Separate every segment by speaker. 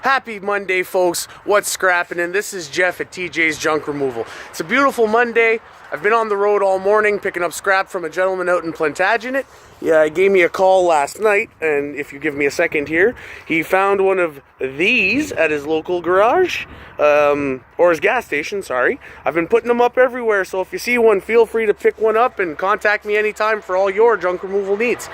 Speaker 1: Happy Monday, folks. What's scrapping? And this is Jeff at TJ's Junk Removal. It's a beautiful Monday. I've been on the road all morning picking up scrap from a gentleman out in Plantagenet. Yeah, he gave me a call last night, and if you give me a second here, he found one of these at his local garage, or his gas station, sorry. I've been putting them up everywhere, so if you see one, feel free to pick one up and contact me anytime for all your junk removal needs.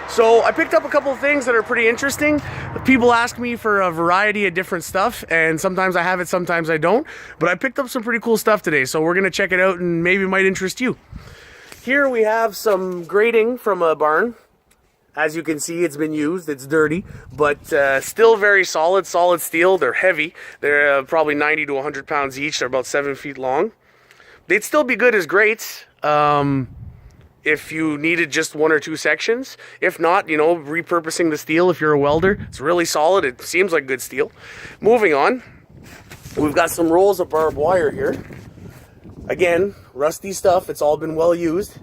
Speaker 1: So I picked up a couple of things that are pretty interesting. People ask me for a variety of different stuff, and sometimes I have it, sometimes I don't. But I picked up some pretty cool stuff today, so we're going to check it out and maybe it might interest you. Here we have some grating from a barn. As you can see, it's been used, it's dirty, but still very solid steel. They're heavy. They're probably 90 to 100 pounds each. They're about 7 feet long. They'd still be good as grates. If you needed just one or two sections. If not, you know, repurposing the steel if you're a welder. It's really solid. It seems like good steel. Moving on, we've got some rolls of barbed wire here. Again, rusty stuff. It's all been well used.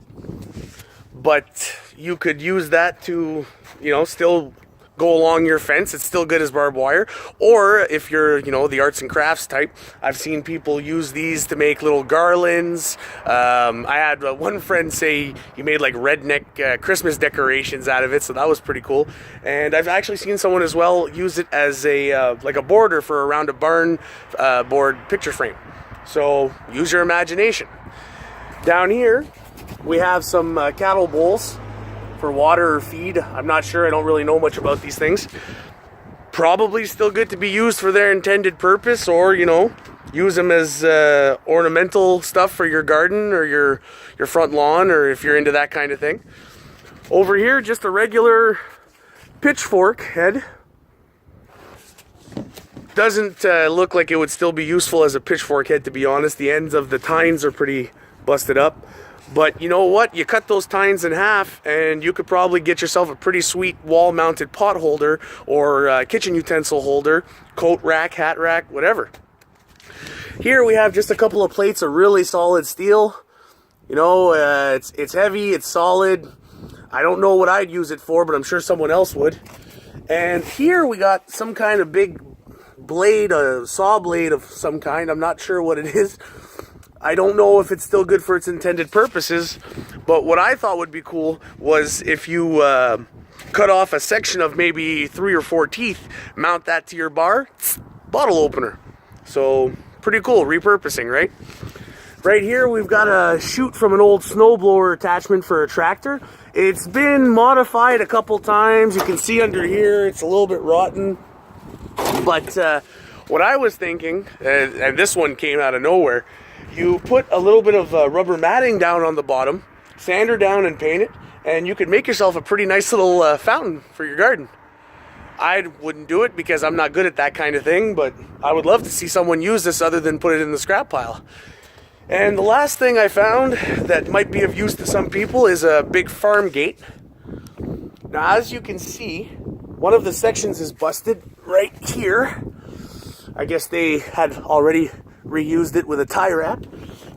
Speaker 1: But you could use that to, you know, still go along your fence. It's still good as barbed wire. Or if you're, you know, the arts and crafts type, I've seen people use these to make little garlands. I had one friend say he made like redneck Christmas decorations out of it, so that was pretty cool. And I've actually seen someone as well use it as a like a border for around a barn board picture frame. So use your imagination. Down here we have some cattle bowls for water or feed. I'm not sure. I don't really know much about these things. Probably still good to be used for their intended purpose, or, you know, use them as ornamental stuff for your garden or your front lawn, or if you're into that kind of thing. Over here, just a regular pitchfork head. Doesn't look like it would still be useful as a pitchfork head, to be honest. The ends of the tines are pretty busted up. But you know what? You cut those tines in half and you could probably get yourself a pretty sweet wall-mounted pot holder or kitchen utensil holder, coat rack, hat rack, whatever. Here we have just a couple of plates of really solid steel. You know, it's heavy, it's solid. I don't know what I'd use it for, but I'm sure someone else would. And here we got some kind of big blade, a saw blade of some kind. I'm not sure what it is. I don't know if it's still good for its intended purposes, but what I thought would be cool was if you cut off a section of maybe 3 or 4 teeth, mount that to your bar, bottle opener. So pretty cool, repurposing, right? Right here we've got a chute from an old snowblower attachment for a tractor. It's been modified a couple times. You can see under here it's a little bit rotten, but what I was thinking, and this one came out of nowhere, you put a little bit of rubber matting down on the bottom, sand her down and paint it, and you could make yourself a pretty nice little fountain for your garden. I wouldn't do it because I'm not good at that kind of thing, but I would love to see someone use this other than put it in the scrap pile. And the last thing I found that might be of use to some people is a big farm gate. Now, as you can see, one of the sections is busted right here. I guess they had already reused it with a tie wrap,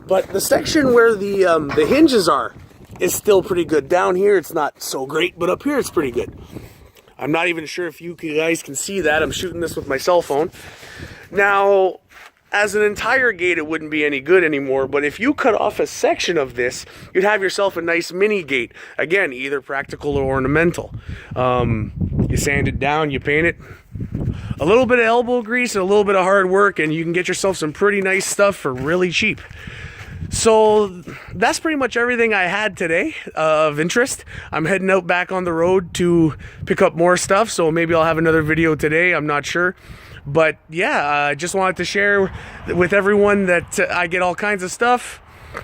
Speaker 1: but the section where the hinges are is still pretty good. Down here it's not so great, but up here it's pretty good. I'm not even sure if you guys can see that. I'm shooting this with my cell phone. Now, as an entire gate it wouldn't be any good anymore, but if you cut off a section of this, you'd have yourself a nice mini gate. Again, either practical or ornamental. You sand it down, you paint it. A little bit of elbow grease and a little bit of hard work, and you can get yourself some pretty nice stuff for really cheap. So that's pretty much everything I had today of interest. I'm heading out back on the road to pick up more stuff, so maybe I'll have another video today. I'm not sure. But yeah, I just wanted to share with everyone that I get all kinds of stuff.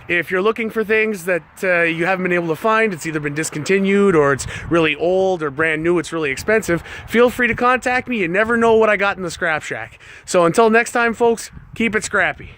Speaker 1: If you're looking for things that you haven't been able to find, it's either been discontinued or it's really old or brand new, it's really expensive, feel free to contact me. You never know what I got in the scrap shack. So until next time, folks, keep it scrappy.